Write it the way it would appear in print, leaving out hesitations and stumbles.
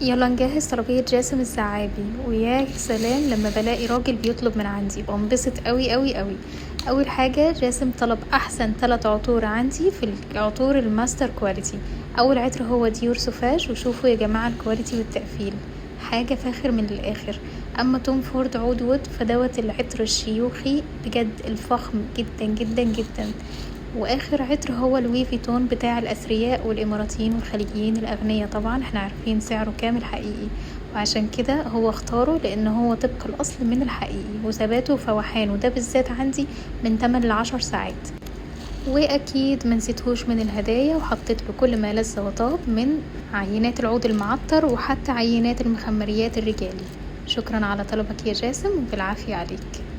يلا نجهز طلبية جاسم الزعابي. ويا سلام لما بلاقي راجل بيطلب من عندي بنبسط قوي قوي قوي. اول حاجة جاسم طلب احسن 3 عطور عندي في العطور الماستر كواليتي. اول عطر هو ديور سوفاج، وشوفوا يا جماعة الكواليتي والتقفيل حاجة فاخر من الاخر. اما توم فورد عود وود فدوت العطر الشيوخي بجد الفخم جدا جدا جدا. واخر عطر هو لوي فيتون بتاع الاثرياء والاماراتيين والخليجيين الاغنياء، طبعا احنا عارفين سعره كام الحقيقي، وعشان كده هو اختاره لان هو طبق الاصل من الحقيقي، وثباته وفوحانه ده بالذات عندي من 8 ل10 ساعات. واكيد منسيتهوش من الهدايا، وحطيت له كل ما لذ وطاب من عينات العود المعطر وحتى عينات المخمريات الرجالي. شكرا على طلبك يا جاسم، وبالعافية عليك.